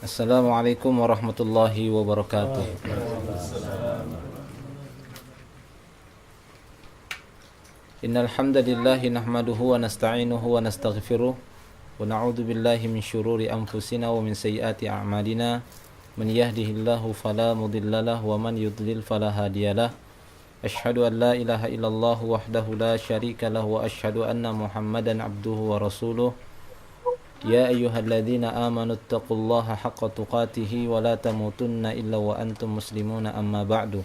Assalamualaikum warahmatullahi wabarakatuh. Innal hamdalillah nahmaduhu wa nasta'inuhu wa nastaghfiruh wa na'udzu billahi min syururi anfusina wa min sayyiati a'malina. Man yahdihillahu fala mudhillalah wa man yudlil fala hadiyalah. Asyhadu an la ilaha illallah wahdahu la syarika lahu wa asyhadu anna Muhammadan abduhu wa rasuluh. Ya ayyuhalladzina amanu taqullaha haqqa tuqatih wa la tamutunna illa wa antum muslimuna amma ba'du.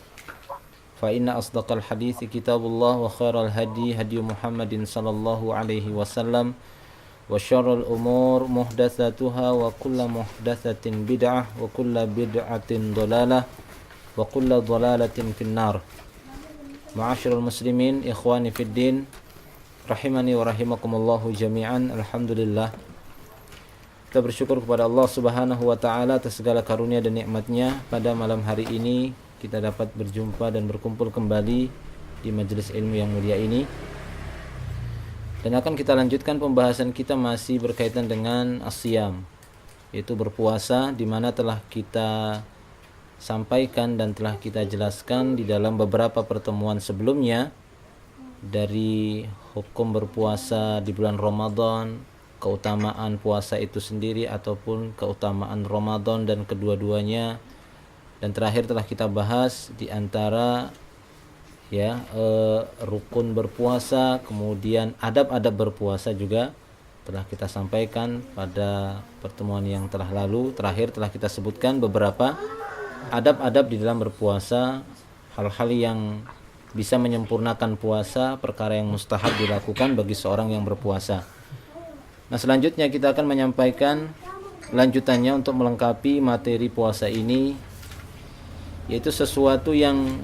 Fa inna asdaqal hadithi kitabullah wa khairal hadi hadi Muhammadin sallallahu alaihi wasallam wa syarrul umur muhdatsatuha wa kullu muhdatsatin bid'ah wa kullu bid'atin dhalalah wa kullu dhalalatin finnar. Ma'asyiral muslimin, ikhwani fid din, rahimani wa rahimakumullahu jami'an. Alhamdulillah, kita bersyukur kepada Allah Subhanahu wa taala atas segala karunia dan nikmatnya. Pada malam hari ini kita dapat berjumpa dan berkumpul kembali di majelis ilmu yang mulia ini. Dan akan kita lanjutkan pembahasan kita masih berkaitan dengan as-siyam, yaitu berpuasa, di mana telah kita sampaikan dan telah kita jelaskan di dalam beberapa pertemuan sebelumnya dari hukum berpuasa di bulan Ramadan, keutamaan puasa itu sendiri ataupun keutamaan Ramadan dan kedua-duanya, dan terakhir telah kita bahas di antara rukun berpuasa, kemudian adab-adab berpuasa juga telah kita sampaikan pada pertemuan yang telah lalu. Terakhir telah kita sebutkan beberapa adab-adab di dalam berpuasa, hal-hal yang bisa menyempurnakan puasa, perkara yang mustahab dilakukan bagi seorang yang berpuasa. Nah, selanjutnya kita akan menyampaikan lanjutannya untuk melengkapi materi puasa ini, yaitu sesuatu yang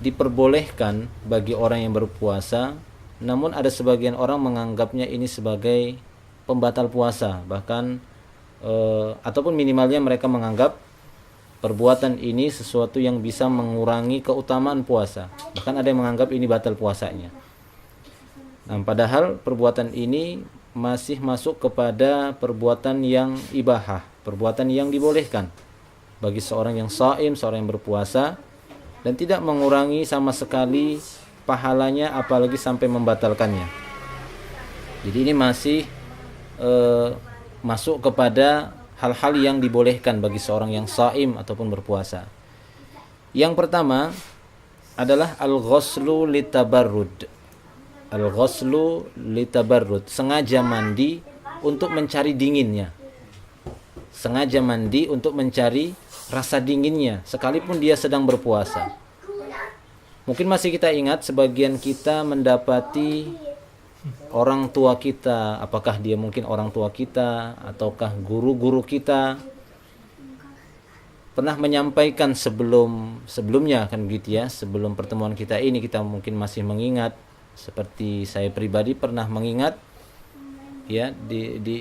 diperbolehkan bagi orang yang berpuasa, namun ada sebagian orang menganggapnya ini sebagai pembatal puasa, bahkan ataupun minimalnya mereka menganggap perbuatan ini sesuatu yang bisa mengurangi keutamaan puasa, bahkan ada yang menganggap ini batal puasanya. Nah, padahal perbuatan ini masih masuk kepada perbuatan yang ibahah, perbuatan yang dibolehkan bagi seorang yang shaim, seorang yang berpuasa, dan tidak mengurangi sama sekali pahalanya, apalagi sampai membatalkannya. Jadi ini masih masuk kepada hal-hal yang dibolehkan bagi seorang yang shaim ataupun berpuasa. Yang pertama adalah al-ghuslu litabarrud. Al-ghuslu litabarrud, sengaja mandi untuk mencari dinginnya. Sengaja mandi untuk mencari rasa dinginnya sekalipun dia sedang berpuasa. Mungkin masih kita ingat, sebagian kita mendapati orang tua kita, apakah dia mungkin orang tua kita ataukah guru-guru kita, pernah menyampaikan sebelumnya kan gitu ya, sebelum pertemuan kita ini kita mungkin masih mengingat. Seperti saya pribadi pernah mengingat ya,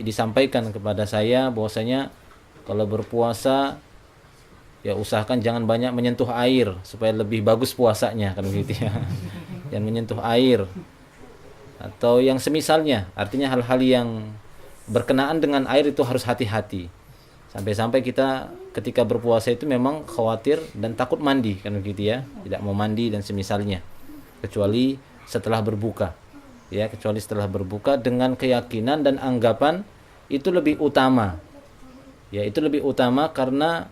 disampaikan kepada saya bahwasanya kalau berpuasa ya usahakan jangan banyak menyentuh air supaya lebih bagus puasanya kan gitu ya. Jangan menyentuh air atau yang semisalnya, artinya hal-hal yang berkenaan dengan air itu harus hati-hati. Sampai-sampai kita ketika berpuasa itu memang khawatir dan takut mandi kan gitu ya, tidak mau mandi dan semisalnya, kecuali setelah berbuka ya, kecuali setelah berbuka dengan keyakinan dan anggapan itu lebih utama ya, itu lebih utama karena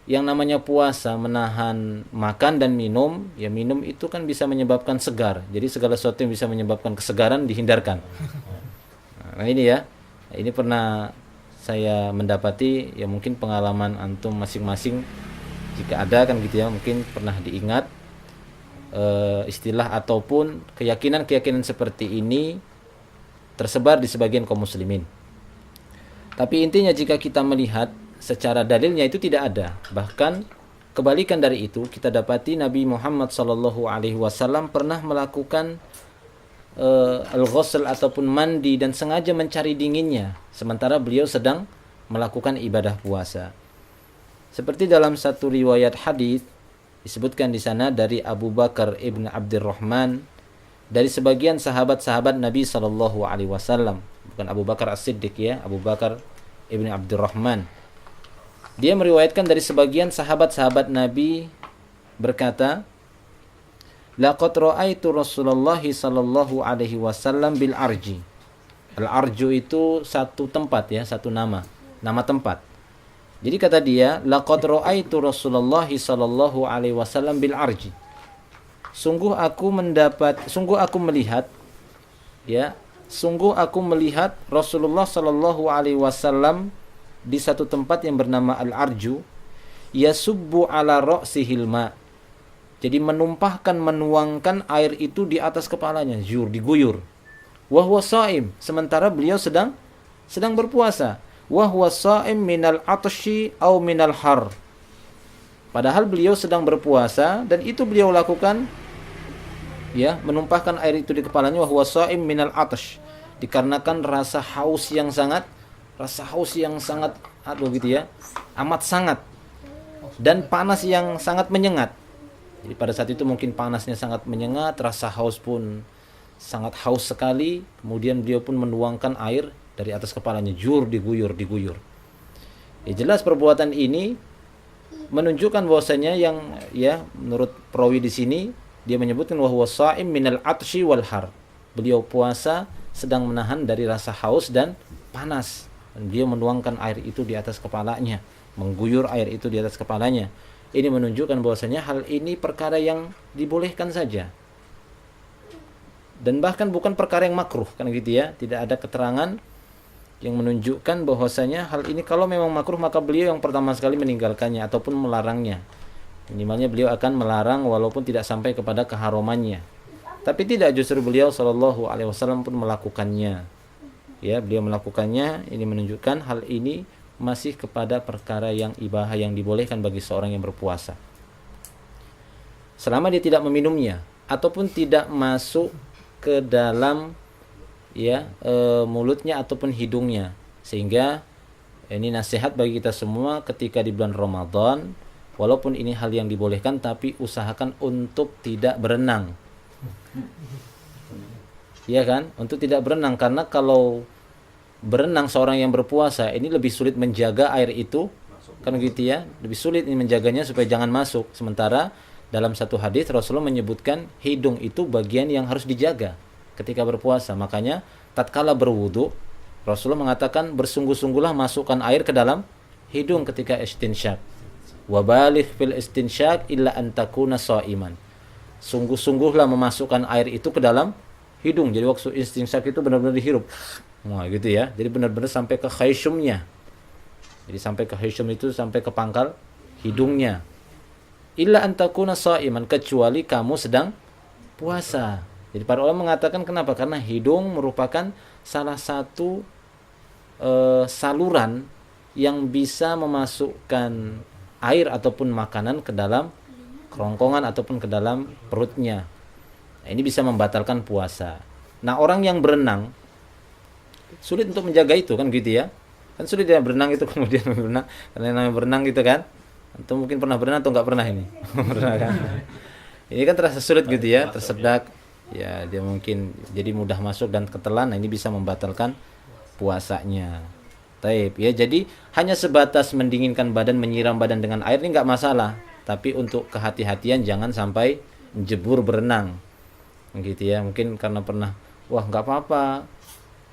yang namanya puasa menahan makan dan minum ya, minum itu kan bisa menyebabkan segar, jadi segala sesuatu yang bisa menyebabkan kesegaran dihindarkan. Nah ini ya, ini pernah saya mendapati ya, mungkin pengalaman antum masing-masing jika ada kan gitu ya, mungkin pernah diingat istilah ataupun keyakinan-keyakinan seperti ini tersebar di sebagian kaum muslimin. Tapi intinya jika kita melihat secara dalilnya itu tidak ada. Bahkan kebalikan dari itu, kita dapati Nabi Muhammad SAW pernah melakukan al-ghusl ataupun mandi dan sengaja mencari dinginnya sementara beliau sedang melakukan ibadah puasa. Seperti dalam satu riwayat hadis disebutkan di sana dari Abu Bakar ibn Abdurrahman, dari sebagian sahabat-sahabat Nabi SAW, bukan Abu Bakar As-Siddiq ya, Abu Bakar ibn Abdurrahman. Dia meriwayatkan dari sebagian sahabat-sahabat Nabi berkata, laqad ra'aitu Rasulullah sallallahu alaihi wasallam bil arji. Al-arju itu satu tempat ya, satu nama tempat. Jadi kata dia, laqad ra'aitu Rasulullah sallallahu alaihi wasallam bil arji. Sungguh aku melihat Rasulullah sallallahu alaihi wasallam di satu tempat yang bernama Al-Arju, yasubbu ala ra'sihil ma. Jadi menuangkan air itu di atas kepalanya, diguyur. Wa huwa shaim, sementara beliau sedang berpuasa. Wa huwa shaim minal atshi au minal har. Padahal beliau sedang berpuasa dan itu beliau lakukan ya, menumpahkan air itu di kepalanya, wa huwa shaim minal atsh, dikarenakan rasa haus yang sangat amat sangat, dan panas yang sangat menyengat. Jadi pada saat itu mungkin panasnya sangat menyengat, rasa haus pun sangat haus sekali. Kemudian beliau pun menuangkan air dari atas kepalanya, diguyur. Ya, jelas perbuatan ini menunjukkan bahwasanya yang ya menurut perawi di sini dia menyebutkan wa huwa shaim minal atshi wal har. Beliau puasa sedang menahan dari rasa haus dan panas. Dan dia menuangkan air itu di atas kepalanya, mengguyur air itu di atas kepalanya. Ini menunjukkan bahwasanya hal ini perkara yang dibolehkan saja. Dan bahkan bukan perkara yang makruh, kan gitu ya. Tidak ada keterangan yang menunjukkan bahwasanya hal ini kalau memang makruh maka beliau yang pertama sekali meninggalkannya ataupun melarangnya. Minimalnya beliau akan melarang walaupun tidak sampai kepada keharumannya. Tapi tidak, justru beliau sallallahu alaihi wasallam pun melakukannya. Ya, beliau melakukannya. Ini menunjukkan hal ini masih kepada perkara yang ibahah, yang dibolehkan bagi seorang yang berpuasa. Selama dia tidak meminumnya ataupun tidak masuk ke dalam ya mulutnya ataupun hidungnya. Sehingga ini nasihat bagi kita semua ketika di bulan Ramadan, walaupun ini hal yang dibolehkan, tapi usahakan untuk tidak berenang. Iya kan? Untuk tidak berenang, karena kalau berenang seorang yang berpuasa ini lebih sulit menjaga air itu, kan gitu ya, lebih sulit ini menjaganya supaya jangan masuk. Sementara dalam satu hadis Rasulullah menyebutkan hidung itu bagian yang harus dijaga ketika berpuasa. Makanya tatkala berwudu Rasulullah mengatakan bersungguh-sungguhlah masukkan air ke dalam hidung ketika istinsyak. Wa baligh fil istinsyak illa an takuna shaiman. Sungguh-sungguhlah memasukkan air itu ke dalam hidung. Jadi waktu istinsyak itu benar-benar dihirup. Nah, gitu ya. Jadi benar-benar sampai ke khayshumnya. Jadi sampai ke khayshum itu sampai ke pangkal hidungnya. Illa antakuna shaiman, kecuali kamu sedang puasa. Jadi para ulama mengatakan kenapa? Karena hidung merupakan salah satu saluran yang bisa memasukkan air ataupun makanan ke dalam kerongkongan ataupun ke dalam perutnya. Nah, ini bisa membatalkan puasa. Nah, orang yang berenang sulit untuk menjaga itu, kan gitu ya. Kan sulit dia berenang itu kemudian berenang, karena namanya berenang gitu kan. Atau mungkin pernah berenang atau enggak pernah ini? Pernah kan? Ini kan terasa sulit gitu ya, tersedak. Ya, dia mungkin jadi mudah masuk dan ketelan. Nah, ini bisa membatalkan puasanya. Taib ya, jadi hanya sebatas mendinginkan badan, menyiram badan dengan air ini enggak masalah. Tapi untuk kehati-hatian jangan sampai jebur berenang. Gitu ya, mungkin karena pernah enggak apa-apa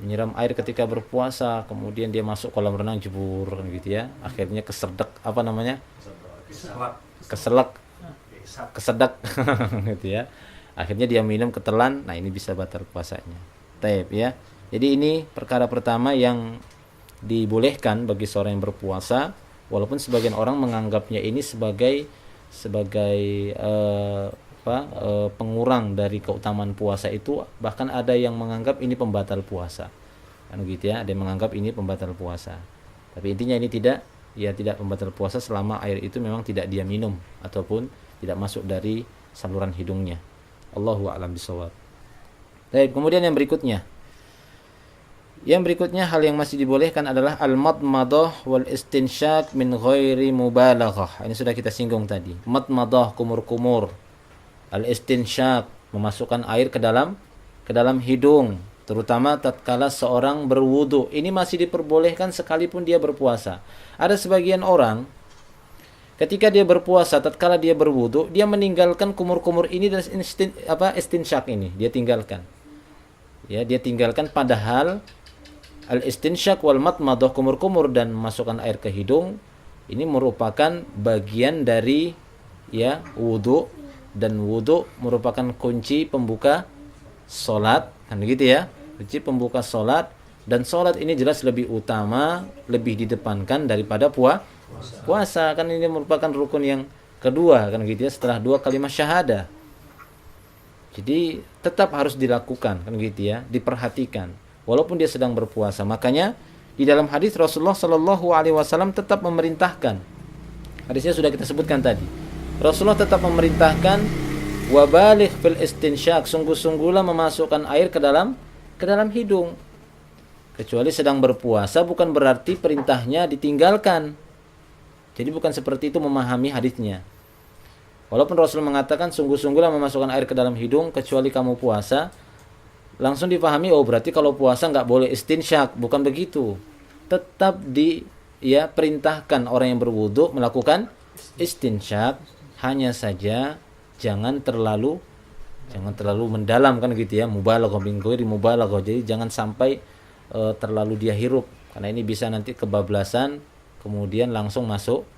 menyiram air ketika berpuasa, kemudian dia masuk kolam renang jebur gitu ya. Akhirnya kesedak kesedak gitu ya. Akhirnya dia minum ketelan. Nah, ini bisa batal puasanya. Taib ya. Jadi ini perkara pertama yang dibolehkan bagi seorang yang berpuasa, walaupun sebagian orang menganggapnya ini sebagai pengurang dari keutamaan puasa itu. Bahkan ada yang menganggap ini pembatal puasa, kan gitu ya. Ada yang menganggap ini pembatal puasa, tapi intinya ini tidak pembatal puasa selama air itu memang tidak dia minum ataupun tidak masuk dari saluran hidungnya. Allahu a'lam bishawab. Baik, kemudian yang berikutnya hal yang masih dibolehkan adalah al-madmadah wal istinsyak min ghairi mubalaghah. Ini sudah kita singgung tadi. Madmadah, kumur-kumur. Al-istinsyak, memasukkan air ke dalam hidung, terutama tatkala seorang berwudu. Ini masih diperbolehkan sekalipun dia berpuasa. Ada sebagian orang Ketika dia berpuasa, tatkala dia berwudu, dia meninggalkan kumur-kumur ini dan istinsyak ini, dia tinggalkan. Ya, dia tinggalkan, padahal al-istinsyak wal matmadah, kumur-kumur dan memasukkan air ke hidung, ini merupakan bagian dari ya wudu, dan wudu merupakan kunci pembuka salat, kan gitu ya. Kunci pembuka salat, dan salat ini jelas lebih utama, lebih didepankan daripada puasa, kan ini merupakan rukun yang kedua, kan gitu ya, setelah 2 kalimat syahadah. Jadi tetap harus dilakukan, kan gitu ya, diperhatikan walaupun dia sedang berpuasa. Makanya di dalam hadis Rasulullah Shallallahu alaihi wasallam tetap memerintahkan. Hadisnya sudah kita sebutkan tadi. Rasulullah tetap memerintahkan wabaligh fil istinsyak, sungguh-sungguhlah memasukkan air ke dalam hidung. Kecuali sedang berpuasa, bukan berarti perintahnya ditinggalkan. Jadi bukan seperti itu memahami hadisnya. Walaupun Rasul mengatakan sungguh-sungguhlah memasukkan air ke dalam hidung kecuali kamu puasa, langsung dipahami oh berarti kalau puasa nggak boleh istinsyak. Bukan begitu. Tetap perintahkan orang yang berwudu melakukan istinsyak, hanya saja jangan terlalu mendalam, kan gitu ya, mubalaghah min ghairi mubalaghah. Jadi jangan sampai terlalu dia hirup, karena ini bisa nanti kebablasan, kemudian langsung masuk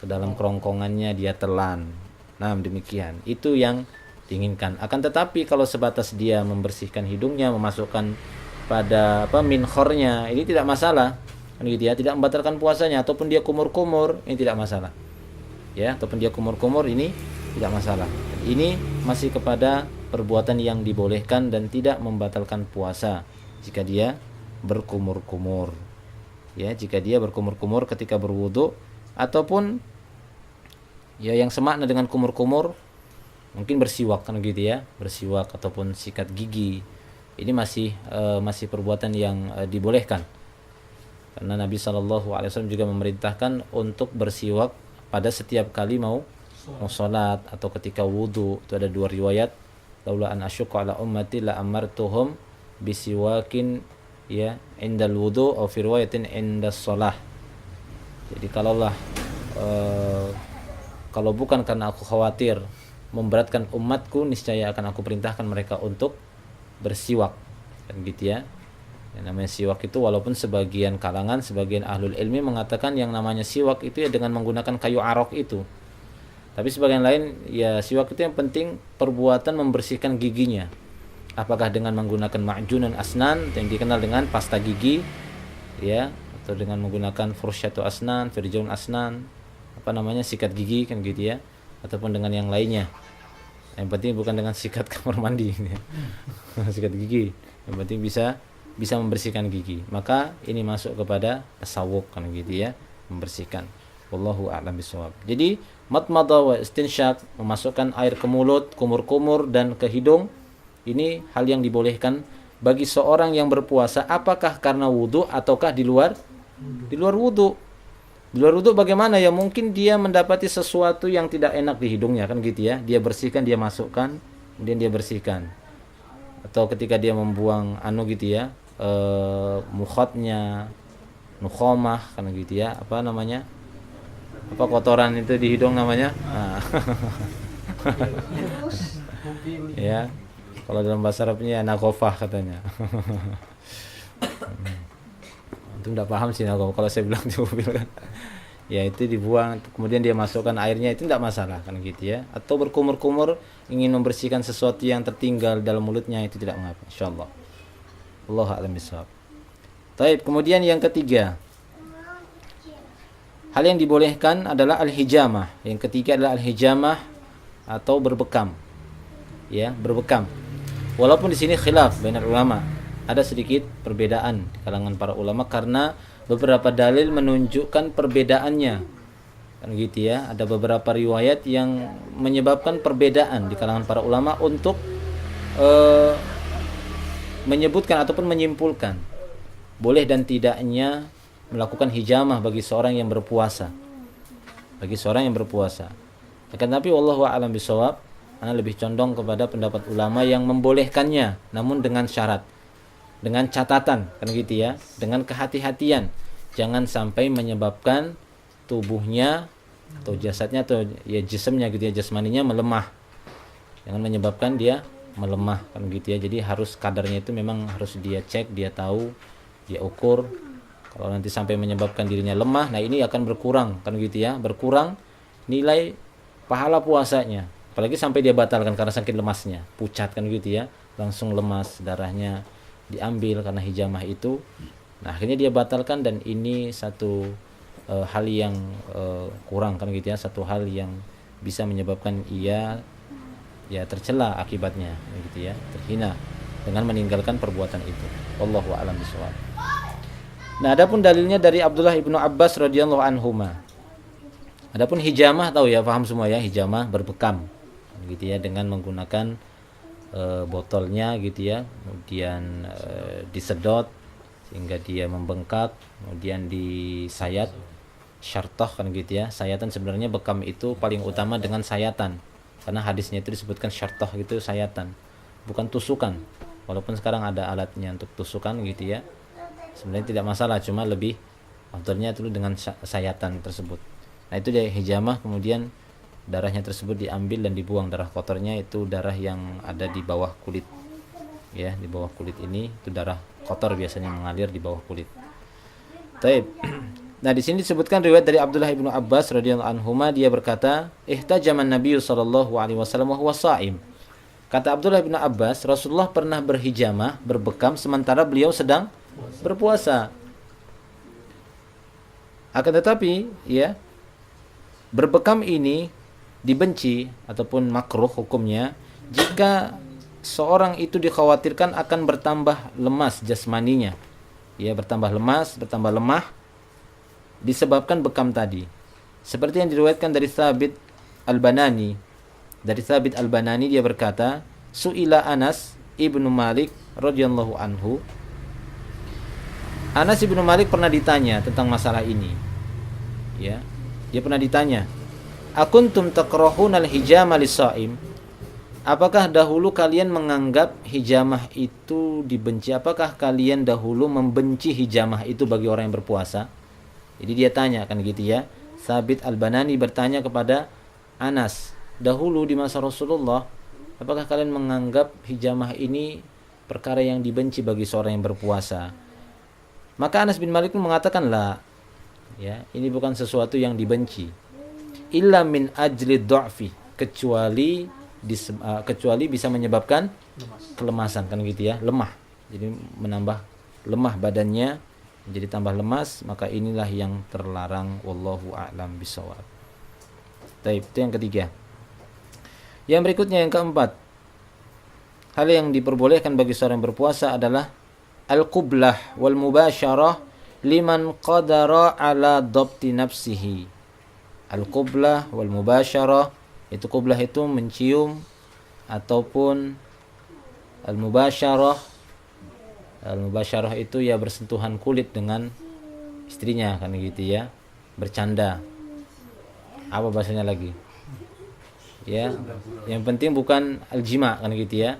ke dalam kerongkongannya, dia telan. Nah, demikian. Itu yang diinginkan. Akan tetapi kalau sebatas dia membersihkan hidungnya, memasukkan pada minkhornya, ini tidak masalah. Kan gitu ya, tidak membatalkan puasanya. Ataupun dia kumur-kumur, ini tidak masalah. Ya, ataupun dia kumur-kumur, ini tidak masalah. Ini masih kepada perbuatan yang dibolehkan dan tidak membatalkan puasa jika dia berkumur-kumur. Ya, jika dia berkumur-kumur ketika berwudu, ataupun ya yang semakna dengan kumur-kumur, mungkin bersiwak, kan gitu ya, bersiwak ataupun sikat gigi. Ini masih perbuatan yang dibolehkan. Karena Nabi SAW juga memerintahkan untuk bersiwak pada setiap kali mau salat atau ketika wudu. Itu ada 2 riwayat. Laula an asyqa ala ummati la amartuhum bisiwakin ya indal wudu atau fi riwayatin indas shalah. Jadi kalau bukan karena aku khawatir memberatkan umatku, niscaya akan aku perintahkan mereka untuk bersiwak, kan gitu ya. Yang namanya siwak itu, walaupun sebagian kalangan, sebagian ahlul ilmi mengatakan yang namanya siwak itu ya dengan menggunakan kayu arok itu. Tapi sebagian lain ya siwak itu yang penting perbuatan membersihkan giginya. Apakah dengan menggunakan ma'junun asnan yang dikenal dengan pasta gigi ya, atau dengan menggunakan fursyatu asnan, firjaun asnan, sikat gigi, kan gitu ya, ataupun dengan yang lainnya. Yang penting bukan dengan sikat kamar mandi ya. Sikat gigi, yang penting bisa membersihkan gigi. Maka ini masuk kepada tasawuf, kan gitu ya, membersihkan. Wallahu a'lam bishawab. Jadi matmadah wa istinsyak, memasukkan air ke mulut, kumur-kumur dan ke hidung, ini hal yang dibolehkan bagi seorang yang berpuasa, apakah karena wudu ataukah di luar wudu. Di luar wudu bagaimana ya, mungkin dia mendapati sesuatu yang tidak enak di hidungnya, kan gitu ya, dia bersihkan, dia masukkan, kemudian dia bersihkan. Atau ketika dia membuang gitu ya, mukhatnya, nukhomah, kan gitu ya, kotoran itu di hidung namanya. Nah. Ya, kalau dalam bahasa Arabnya nagofah katanya. Itu enggak paham sih nagofah kalau saya bilang di mobil kan. Ya itu dibuang, kemudian dia masukkan airnya, itu tidak masalah, kan gitu ya. Atau berkumur-kumur ingin membersihkan sesuatu yang tertinggal dalam mulutnya, itu tidak mengapa, insyaallah. Allahu a'lam bishawab. Baik, kemudian yang ketiga, hal yang dibolehkan adalah al-hijamah. Yang ketiga adalah al-hijamah atau berbekam. Ya, berbekam. Walaupun di sini khilaf bainal ulama, ada sedikit perbedaan di kalangan para ulama karena beberapa dalil menunjukkan perbedaannya, kan gitu ya. Ada beberapa riwayat yang menyebabkan perbedaan di kalangan para ulama untuk menyebutkan ataupun menyimpulkan boleh dan tidaknya melakukan hijamah bagi seorang yang berpuasa. Akan tapi wallahu a'lam bishawab, ana lebih condong kepada pendapat ulama yang membolehkannya, namun dengan syarat, dengan catatan, kan gitu ya, dengan kehati-hatian, jangan sampai menyebabkan tubuhnya atau jasadnya atau ya jisimnya gitu ya, jasmaninya melemah. Jangan menyebabkan dia melemah kan gitu ya. Jadi harus kadarnya itu memang harus dia cek, dia tahu, dia ukur. Kalau nanti sampai menyebabkan dirinya lemah, nah ini akan berkurang kan gitu ya, berkurang nilai pahala puasanya. Apalagi sampai dia batalkan karena sakit lemasnya, pucat kan gitu ya, langsung lemas, darahnya diambil karena hijamah itu. Nah, akhirnya dia batalkan dan ini satu hal yang kurang kan gitu ya, satu hal yang bisa menyebabkan ia ya tercela akibatnya gitu ya, terhina dengan meninggalkan perbuatan itu. Wallahu a'lam bishawab. Nah, adapun dalilnya dari Abdullah ibnu Abbas radhiyallahu anhuma. Adapun hijamah tahu ya, paham semua ya, hijamah berbekam gitu ya, dengan menggunakan botolnya gitu ya, kemudian disedot sehingga dia membengkak, kemudian disayat, syartah kan gitu ya. Sayatan sebenarnya bekam itu paling utama dengan sayatan. Karena hadisnya itu disebutkan syartah gitu, sayatan, bukan tusukan. Walaupun sekarang ada alatnya untuk tusukan gitu ya, sebenarnya tidak masalah, cuma lebih afdalnya itu dengan sayatan tersebut. Nah itu dia hijamah, kemudian darahnya tersebut diambil dan dibuang. Darah kotornya itu darah yang ada di bawah kulit ya, di bawah kulit ini itu darah kotor biasanya mengalir di bawah kulit. Taib. Nah, di sini disebutkan riwayat dari Abdullah ibnu Abbas radhiyallahu anhuma, dia berkata, "Ihtajaman Nabi sallallahu alaihi wasallam wa huwa sha'im." Kata Abdullah ibnu Abbas, Rasulullah pernah berhijamah, berbekam sementara beliau sedang berpuasa. Akan tetapi, ya, berbekam ini dibenci ataupun makruh hukumnya jika seorang itu dikhawatirkan akan bertambah lemas jasmaninya. Ya, bertambah lemas, bertambah lemah disebabkan bekam tadi. Seperti yang diriwayatkan dari Thabit Al-Banani. Dari Thabit Al-Banani dia berkata, Su'ila Anas ibnu Malik radhiyallahu anhu. Anas ibnu Malik pernah ditanya tentang masalah ini. Ya, dia pernah ditanya, "Akuntum takrahuna al-hijama lis-sha'im?" Apakah dahulu kalian menganggap hijamah itu dibenci? Apakah kalian dahulu membenci hijamah itu bagi orang yang berpuasa? Jadi dia tanya kan gitu ya. Thabit Al-Banani bertanya kepada Anas, dahulu di masa Rasulullah, apakah kalian menganggap hijamah ini perkara yang dibenci bagi seorang yang berpuasa? Maka Anas bin Malik mengatakan, la, ya, ini bukan sesuatu yang dibenci. Illa min ajli du'fi, kecuali bisa menyebabkan kelemasan kan gitu ya, lemah. Jadi menambah lemah badannya, menjadi tambah lemas, maka inilah yang terlarang. Wallahu a'lam bishawab. Baik, itu yang ketiga. Yang berikutnya yang keempat, hal yang diperbolehkan bagi seorang yang berpuasa adalah al-qublah wal mubasyarah liman qadara ala dhabti nafsihi. Al-qublah wal mubasyarah, itu qublah itu mencium, ataupun al-mubasyarah itu ya bersentuhan kulit dengan istrinya kan gitu ya, bercanda. Apa bahasanya lagi? Ya, yang penting bukan al-jima kan gitu ya.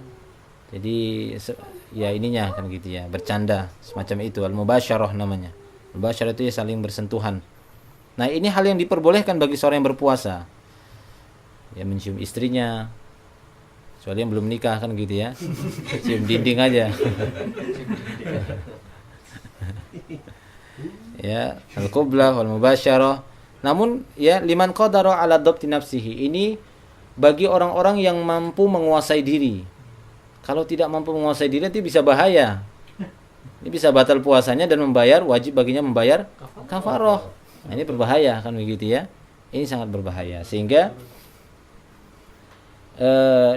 Jadi ya ininya kan gitu ya, bercanda semacam itu, al-mubasyarah namanya. Mubasyarah itu ya saling bersentuhan. Nah, ini hal yang diperbolehkan bagi seorang yang berpuasa. Ya, mencium istrinya, kecuali yang belum nikah kan gitu ya, cium dinding aja. Ya, al-qublah wal mubasyarah. Namun ya, liman qadara ala dhabti nafsihi, ini bagi orang-orang yang mampu menguasai diri. Kalau tidak mampu menguasai diri, nanti bisa bahaya. Ini bisa batal puasanya dan wajib baginya membayar kafarah. Nah, ini berbahaya kan begitu ya. Ini sangat berbahaya, sehingga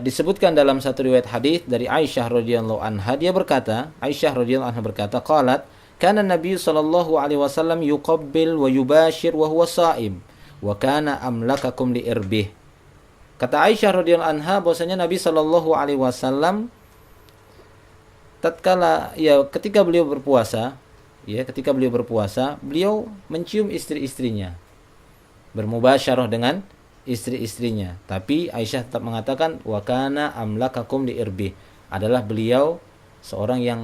disebutkan dalam satu riwayat hadis dari Aisyah radhiyallahu anha, dia berkata, Aisyah radhiyallahu anha berkata, qalat kana Nabi sallallahu alaihi wasallam yuqabbil wa yubashir wa huwa sha'im wa kana amlakakum li irbih. Kata Aisyah radhiyallahu anha bahwasanya Nabi sallallahu alaihi wasallam tatkala ketika beliau berpuasa, beliau mencium istri-istrinya, bermubasyarah dengan istri-istrinya. Tapi Aisyah tetap mengatakan wa kana amlakakum li irbi, adalah beliau seorang yang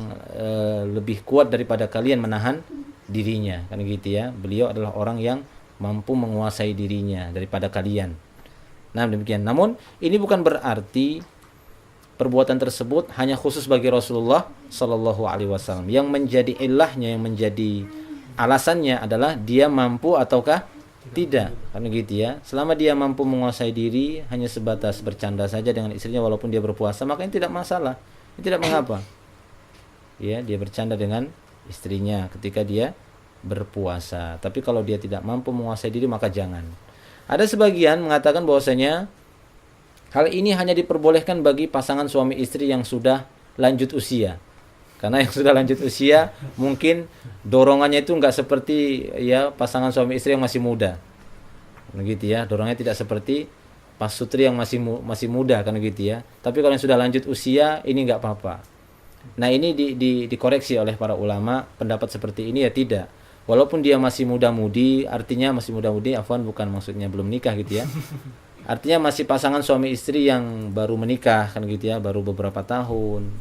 lebih kuat daripada kalian menahan dirinya kan gitu ya. Beliau adalah orang yang mampu menguasai dirinya daripada kalian. Nah, demikian. Namun ini bukan berarti perbuatan tersebut hanya khusus bagi Rasulullah Shallallahu Alaihi Wasallam. Yang menjadi ilahnya, yang menjadi alasannya adalah dia mampu ataukah tidak, karena gitu ya. Selama dia mampu menguasai diri, hanya sebatas bercanda saja dengan istrinya walaupun dia berpuasa, maka ini tidak masalah, ini tidak mengapa. Ya, dia bercanda dengan istrinya ketika dia berpuasa. Tapi kalau dia tidak mampu menguasai diri, maka jangan. Ada sebagian mengatakan bahwasanya hal ini hanya diperbolehkan bagi pasangan suami istri yang sudah lanjut usia. Karena yang sudah lanjut usia mungkin dorongannya itu enggak seperti ya pasangan suami istri yang masih muda. Begitu ya, dorongannya tidak seperti pasutri yang masih muda kan gitu ya. Tapi kalau yang sudah lanjut usia ini enggak apa-apa. Nah, ini dikoreksi oleh para ulama, pendapat seperti ini ya tidak. Walaupun dia masih muda-mudi, artinya masih muda-mudi, afwan bukan maksudnya belum nikah gitu ya. Artinya masih pasangan suami istri yang baru menikah kan gitu ya, baru beberapa tahun.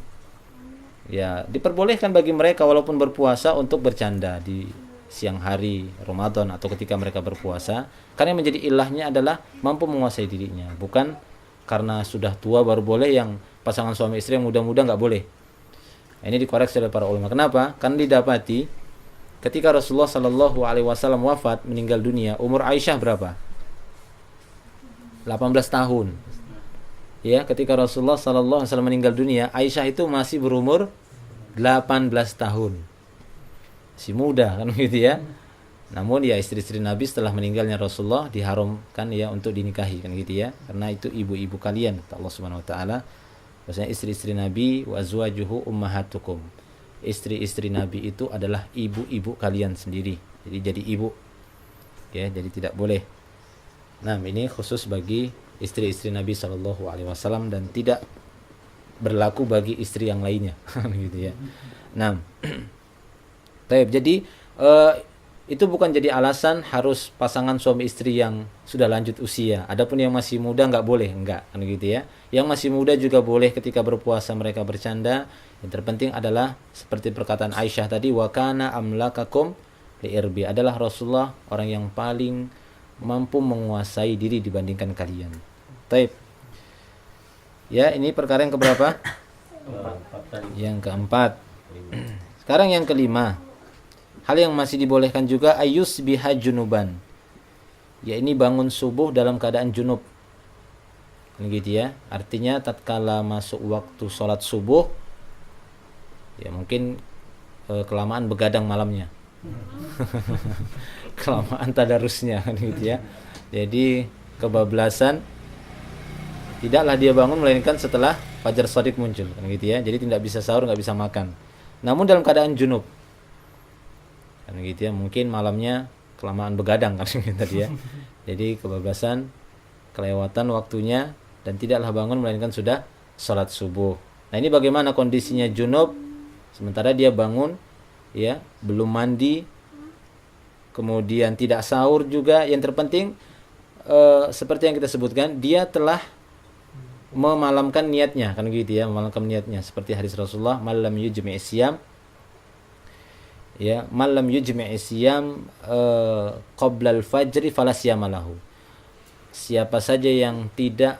Ya, diperbolehkan bagi mereka walaupun berpuasa untuk bercanda di siang hari Ramadan atau ketika mereka berpuasa, karena yang menjadi ilahnya adalah mampu menguasai dirinya, bukan karena sudah tua baru boleh. Yang pasangan suami istri yang muda-muda nggak boleh. Ini dikoreksi oleh para ulama. Kenapa? Karena didapati ketika Rasulullah Shallallahu Alaihi Wasallam wafat, meninggal dunia, umur Aisyah berapa? 18 tahun. Ya, ketika Rasulullah Shallallahu Alaihi Wasallam meninggal dunia, Aisyah itu masih berumur 18 tahun, masih muda kan gitu ya. Namun ya istri-istri Nabi setelah meninggalnya Rasulullah diharamkan ya untuk dinikahi kan gitu ya, karena itu ibu-ibu kalian, kata Allah Subhanahu Wa Taala. Maksudnya istri-istri Nabi wa azwajuhu ummahatukum, istri-istri Nabi itu adalah ibu-ibu kalian sendiri, jadi ibu ya, jadi tidak boleh. Nah, ini khusus bagi istri-istri Nabi Shallallahu Alaihi Wasallam dan tidak berlaku bagi istri yang lainnya, gitu ya. Nah, jadi itu bukan jadi alasan harus pasangan suami istri yang sudah lanjut usia. Adapun yang masih muda nggak boleh, enggak, kan gitu ya. Yang masih muda juga boleh ketika berpuasa mereka bercanda. Yang terpenting adalah seperti perkataan Aisyah tadi, wa kana amlakakum liirbi, adalah Rasulullah orang yang paling mampu menguasai diri dibandingkan kalian. Taib. Ya, ini perkara yang keberapa? Yang keempat. Sekarang yang kelima. Hal yang masih dibolehkan juga ayus biha junuban. Ya, ini bangun subuh dalam keadaan junub. Gitu ya. Artinya tatkala masuk waktu sholat subuh, ya mungkin kelamaan begadang malamnya. Kelamaan tadarusnya gitu ya. Jadi kebablasan, tidaklah dia bangun melainkan setelah fajar shadiq muncul kan gitu ya. Jadi tidak bisa sahur, nggak bisa makan. Namun dalam keadaan junub kan gitu ya, mungkin malamnya kelamaan begadang kan gitu tadi ya. Jadi kebablasan, kelewatan waktunya dan tidaklah bangun melainkan sudah salat subuh. Nah, ini bagaimana kondisinya junub sementara dia bangun ya, belum mandi, kemudian tidak sahur juga. Yang terpenting seperti yang kita sebutkan, dia telah memalamkan niatnya kan gitu ya, memalamkan niatnya seperti hadis Rasulullah, malam yujmi' siyam ya, malam yujmi' siyam qabla al-fajri fala siyama lahu. Siapa saja yang tidak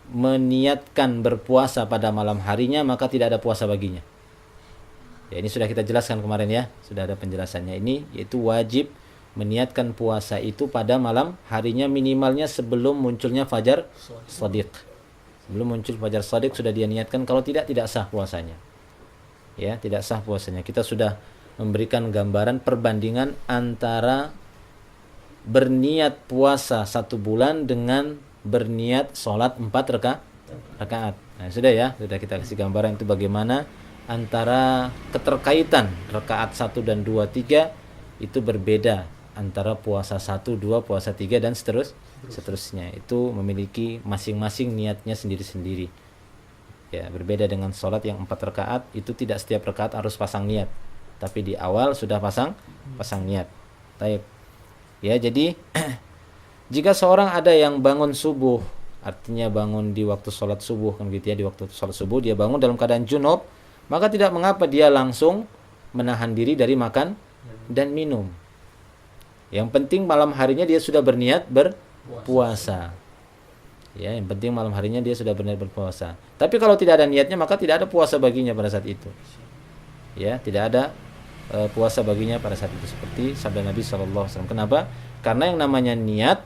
meniatkan berpuasa pada malam harinya, maka tidak ada puasa baginya. Ya, ini sudah kita jelaskan kemarin ya, sudah ada penjelasannya. Ini yaitu wajib meniatkan puasa itu pada malam harinya, minimalnya sebelum munculnya fajar shadiq. Sebelum muncul fajar shadiq sudah dia niatkan, kalau tidak sah puasanya. Ya, tidak sah puasanya. Kita sudah memberikan gambaran perbandingan antara berniat puasa 1 bulan dengan berniat sholat 4 rakaat. Nah, sudah ya, sudah kita kasih gambaran itu bagaimana antara keterkaitan rakaat 1 dan 2, 3 itu berbeda antara puasa 1, 2, puasa 3 dan seterusnya. Itu memiliki masing-masing niatnya sendiri-sendiri. Ya, berbeda dengan sholat yang 4 rakaat, itu tidak setiap rakaat harus pasang niat, tapi di awal sudah pasang niat. Baik. Ya, jadi jika seorang ada yang bangun subuh, artinya bangun di waktu sholat subuh kan gitu ya, di waktu sholat subuh dia bangun dalam keadaan junub, maka tidak mengapa dia langsung menahan diri dari makan dan minum. Yang penting malam harinya dia sudah berniat berpuasa. Ya, yang penting malam harinya dia sudah berniat berpuasa. Tapi kalau tidak ada niatnya, maka tidak ada puasa baginya pada saat itu. Ya, tidak ada puasa baginya pada saat itu, seperti sabda Nabi SAW. Kenapa? Karena yang namanya niat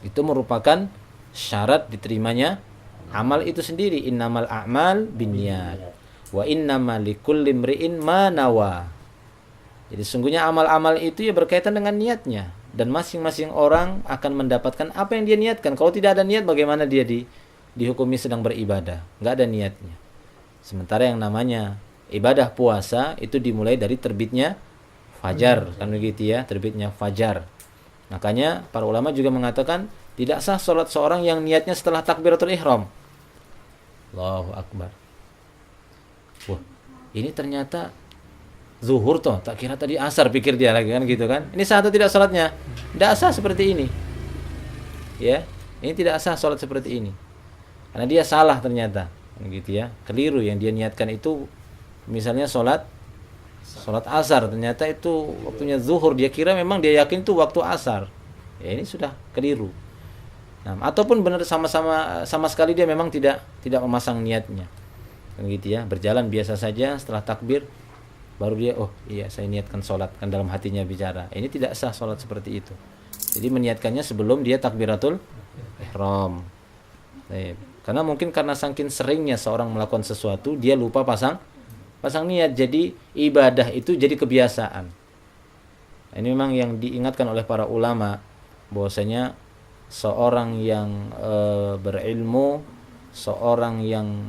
itu merupakan syarat diterimanya amal itu sendiri. Innamal a'mal binniyat wa innamal likulli imri'in ma nawa. Jadi sungguhnya amal-amal itu ya berkaitan dengan niatnya, dan masing-masing orang akan mendapatkan apa yang dia niatkan. Kalau tidak ada niat, bagaimana dia dihukumi sedang beribadah? Nggak ada niatnya. Sementara yang namanya ibadah puasa itu dimulai dari terbitnya fajar, kan begitu ya, terbitnya fajar. Makanya para ulama juga mengatakan tidak sah sholat seorang yang niatnya setelah takbiratul ihram. Allahu akbar. Wah, ini ternyata zuhur toh, tak kira tadi asar, pikir dia lagi, kan gitu kan. Ini sah atau tidak sholatnya? Tidak sah seperti ini. Ya, ini tidak sah sholat seperti ini. Karena dia salah ternyata, gitu ya. Keliru, yang dia niatkan itu misalnya sholat asar, ternyata itu waktunya zuhur. Dia kira memang, dia yakin itu waktu asar. Ya, ini sudah keliru. Nah, ataupun benar sama sekali dia memang tidak memasang niatnya. Kan gitu ya, berjalan biasa saja, setelah takbir baru dia, oh iya saya niatkan sholat, kan dalam hatinya bicara. Ini tidak sah sholat seperti itu. Jadi meniatkannya sebelum dia takbiratul ihram. Karena mungkin karena saking seringnya seorang melakukan sesuatu, dia lupa pasang niat. Jadi ibadah itu jadi kebiasaan. Ini memang yang diingatkan oleh para ulama, bahwasanya seorang yang berilmu, seorang yang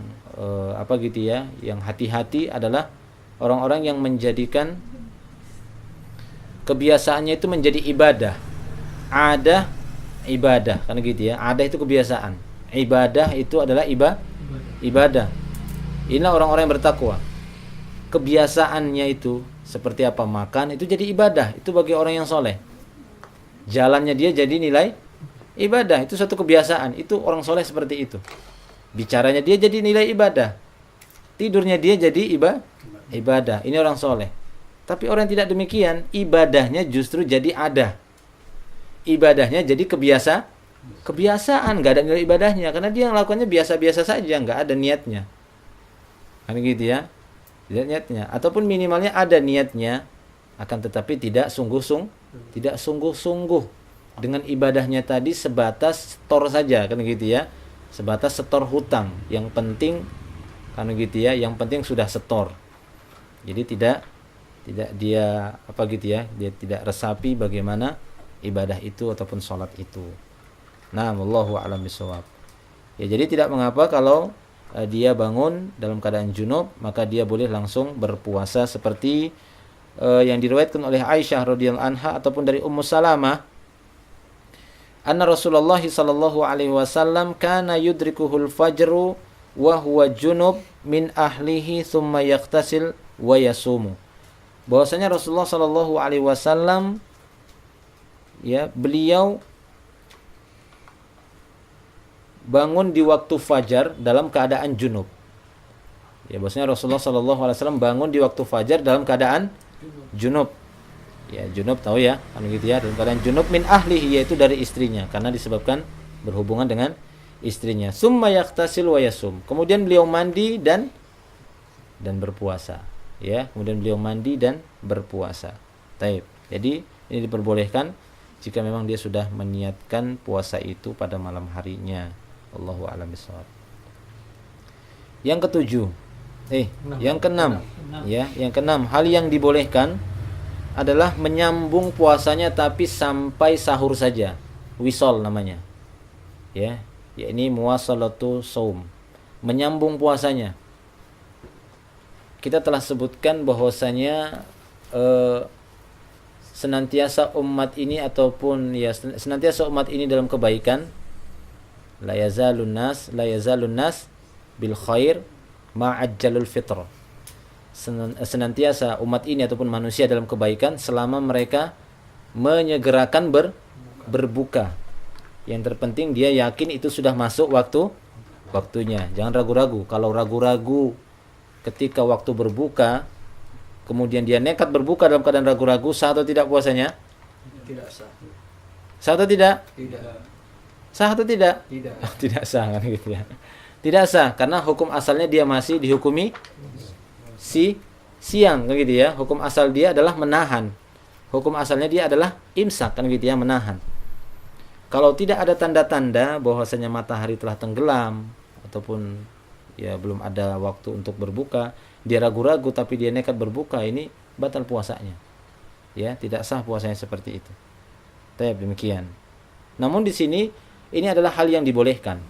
yang hati-hati adalah orang-orang yang menjadikan kebiasaannya itu menjadi ibadah. Ada ibadah, kan gitu ya. Ada itu kebiasaan. Ibadah itu adalah ibadah. Inilah orang-orang yang bertakwa. Kebiasaannya itu seperti apa makan, itu jadi ibadah. Itu bagi orang yang soleh. Jalannya dia jadi nilai ibadah. Itu suatu kebiasaan. Itu orang soleh seperti itu. Bicaranya dia jadi nilai ibadah. Tidurnya dia jadi ibadah. Ini orang soleh. Tapi orang yang tidak demikian, ibadahnya justru jadi ada. Ibadahnya jadi kebiasaan, nggak ada nilai ibadahnya, karena dia melakukannya biasa-biasa saja, nggak ada niatnya. Kan gitu ya, tidak niatnya, ataupun minimalnya ada niatnya, akan tetapi tidak sungguh-sungguh dengan ibadahnya tadi, sebatas setor saja, kan gitu ya, sebatas setor hutang. Yang penting, kan gitu ya, yang penting sudah setor. Jadi tidak dia dia tidak resapi bagaimana ibadah itu ataupun sholat itu. Nah, wallahu a'lam bishawab. Ya, jadi tidak mengapa kalau dia bangun dalam keadaan junub, maka dia boleh langsung berpuasa seperti yang diriwayatkan oleh Aisyah radhiyallahu anha ataupun dari Ummu Salamah. Anna Rasulullah sallallahu alaihi wasallam kana yudrikuhul fajru wa huwa junub min ahlihi thumma yaqtasil wa yasumu. Bahwasanya Rasulullah sallallahu alaihi wasallam, ya, beliau bangun di waktu fajar dalam keadaan junub. Ya, bahwasanya Rasulullah sallallahu alaihi wasallam bangun di waktu fajar dalam keadaan junub. Ya, junub tahu ya, kan gitu ya, dalam keadaan junub min ahlihi, yaitu dari istrinya, karena disebabkan berhubungan dengan istrinya. Summa yaqtasil wa yasum. Kemudian beliau mandi dan berpuasa. Ya, kemudian beliau mandi dan berpuasa. Taib. Jadi ini diperbolehkan jika memang dia sudah meniatkan puasa itu pada malam harinya. Allahu a'lam bishawab. Yang ketujuh, yang keenam, ya, yang keenam, hal yang dibolehkan adalah menyambung puasanya tapi sampai sahur saja. Wisol namanya. Ya, yakni muwasalatu shaum. Menyambung puasanya. Kita telah sebutkan bahwasanya senantiasa umat ini senantiasa umat ini dalam kebaikan. La yazalun nas bil khair ma'ajjalul fitr. Senantiasa umat ini ataupun manusia dalam kebaikan selama mereka menyegerakan berbuka. Yang terpenting dia yakin itu sudah masuk waktunya. Jangan ragu-ragu. Kalau ragu-ragu ketika waktu berbuka, kemudian dia nekat berbuka dalam keadaan ragu-ragu, sah atau tidak puasanya? Tidak sah. Sah atau tidak? Tidak. Sah atau tidak? Tidak. Oh, tidak sah kan gitu ya. Tidak sah karena hukum asalnya dia masih dihukumi siang kan gitu ya. Hukum asal dia adalah menahan. Hukum asalnya dia adalah imsak kan gitu ya, menahan. Kalau tidak ada tanda-tanda bahwasanya matahari telah tenggelam ataupun ya belum ada waktu untuk berbuka, dia ragu-ragu tapi dia nekat berbuka, ini batal puasanya. Ya, tidak sah puasanya seperti itu. Demikian. Namun di sini ini adalah hal yang dibolehkan.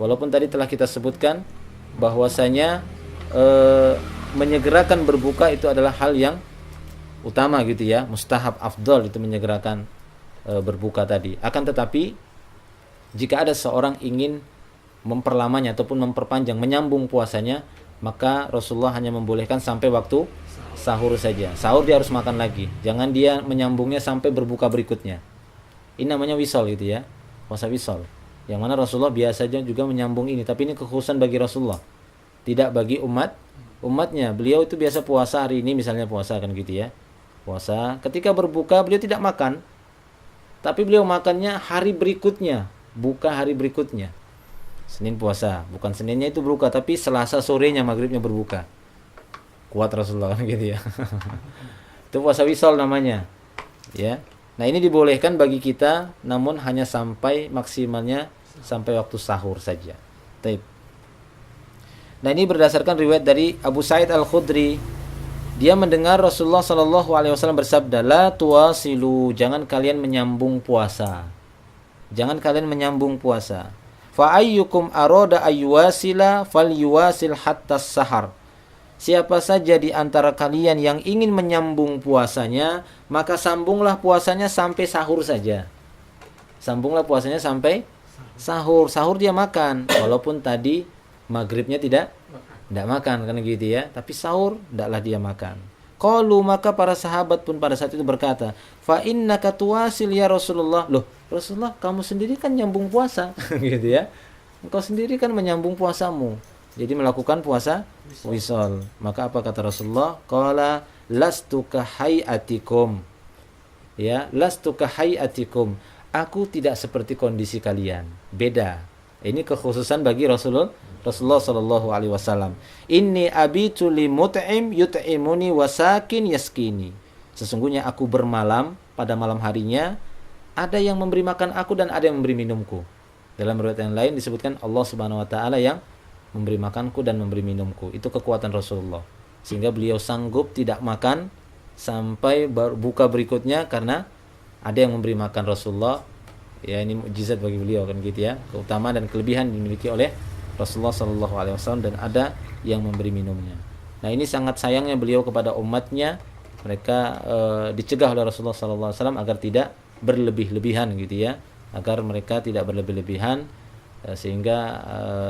Walaupun tadi telah kita sebutkan bahwasanya menyegerakan berbuka itu adalah hal yang utama gitu ya, mustahab, afdol itu menyegerakan berbuka tadi. Akan tetapi jika ada seorang ingin memperlamanya ataupun memperpanjang, menyambung puasanya, maka Rasulullah hanya membolehkan sampai waktu sahur saja. Sahur dia harus makan lagi. Jangan dia menyambungnya sampai berbuka berikutnya. Ini namanya wisol gitu ya, puasa wisol. Yang mana Rasulullah biasanya juga menyambung ini, tapi ini kekhususan bagi Rasulullah, tidak bagi umatnya. Beliau itu biasa puasa hari ini misalnya puasa kan gitu ya, puasa. Ketika berbuka beliau tidak makan, tapi beliau makannya hari berikutnya, buka hari berikutnya. Senin puasa, bukan Seninnya itu berbuka, tapi Selasa sorenya maghribnya berbuka. Kuat Rasulullah kan gitu ya. Itu puasa wisol namanya. Ya. Nah, ini dibolehkan bagi kita, namun hanya sampai maksimalnya sampai waktu sahur saja. Taib. Nah, ini berdasarkan riwayat dari Abu Sa'id Al-Khudri. Dia mendengar Rasulullah SAW bersabda, "La tuwasilu, jangan kalian menyambung puasa. Jangan kalian menyambung puasa. Fa ayyukum arada ayyuwasila falyuwasil hatta sahar." Siapa saja di antara kalian yang ingin menyambung puasanya, maka sambunglah puasanya sampai sahur saja. Sambunglah puasanya sampai sahur. Sahur dia makan, walaupun tadi maghribnya tidak makan kan gitu ya, tapi sahur tidaklah dia makan. Qalu, maka para sahabat pun pada saat itu berkata, "Fa innaka tuwasil ya Rasulullah." Loh, Rasulullah, kamu sendiri kan nyambung puasa gitu ya. Engkau sendiri kan menyambung puasamu. Jadi melakukan puasa wisol. Maka apa kata Rasulullah? Qala lastu ka hayatikum. Ya, lastu ka hayatikum. Aku tidak seperti kondisi kalian. Beda. Ini kekhususan bagi Rasulullah sallallahu alaihi wasallam. Inni abitu li mut'im yut'imuni wasakin yaskini. Sesungguhnya aku bermalam pada malam harinya, ada yang memberi makan aku dan ada yang memberi minumku. Dalam riwayat yang lain disebutkan Allah Subhanahu wa taala yang memberi makanku dan memberi minumku. Itu kekuatan Rasulullah. Sehingga beliau sanggup tidak makan sampai buka berikutnya karena ada yang memberi makan Rasulullah. Ya, ini mukjizat bagi beliau kan gitu ya. Keutamaan dan kelebihan dimiliki oleh Rasulullah sallallahu alaihi wasallam dan ada yang memberi minumnya. Nah, ini sangat sayangnya beliau kepada umatnya. Mereka dicegah oleh Rasulullah sallallahu alaihi wasallam agar tidak berlebih-lebihan gitu ya. Agar mereka tidak berlebih-lebihan. Sehingga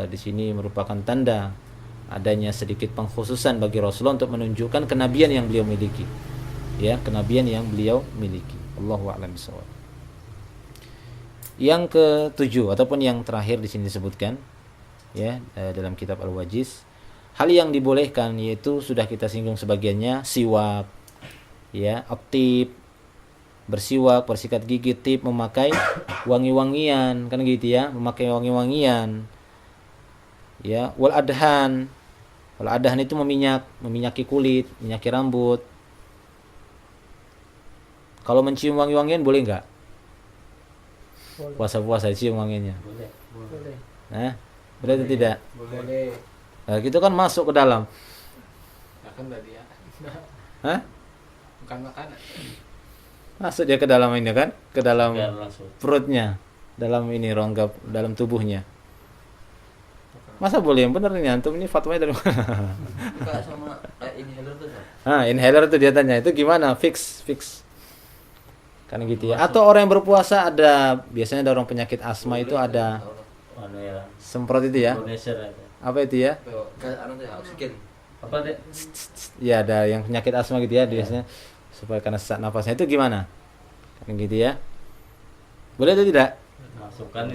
di sini merupakan tanda adanya sedikit pengkhususan bagi Rasulullah untuk menunjukkan kenabian yang beliau miliki. Ya, kenabian yang beliau miliki. Allahu a'lam bishawab. Yang ketujuh ataupun yang terakhir di sini disebutkan ya dalam kitab Al-Wajiz, hal yang dibolehkan yaitu sudah kita singgung sebagiannya, siwak, ya, aktib, bersiwak, bersikat gigi, tip, memakai wangi-wangian kan gitu ya, memakai wangi-wangian. Ya, wal adhan. Wal adhan itu meminyaki kulit, minyaki rambut. Kalau mencium wangi-wangian boleh enggak? Puasa-puasa cium wanginya. Boleh. Nah, boleh atau tidak? Boleh. Nah, gitu kan masuk ke dalam. Makan tadi ya. Hah? Bukan makanan. Masuk dia ke dalam ini kan, ke dalam langsung. perutnya, dalam ini rongga dalam tubuhnya. Masa boleh? Yang benar ini antum ini fatwanya dari mana? Buka sama inhaler tuh. Inhaler itu dia tanya, itu gimana? Fix. Kan gitu ya. Atau orang yang berpuasa ada, biasanya ada orang penyakit asma itu ada semprot itu ya. Apa itu ya? Oksigen. Apa deh? Ya, ada yang penyakit asma gitu ya, biasanya supaya karena sesak nafasnya itu gimana? Kan gitu ya. Boleh atau tidak? Masukkan.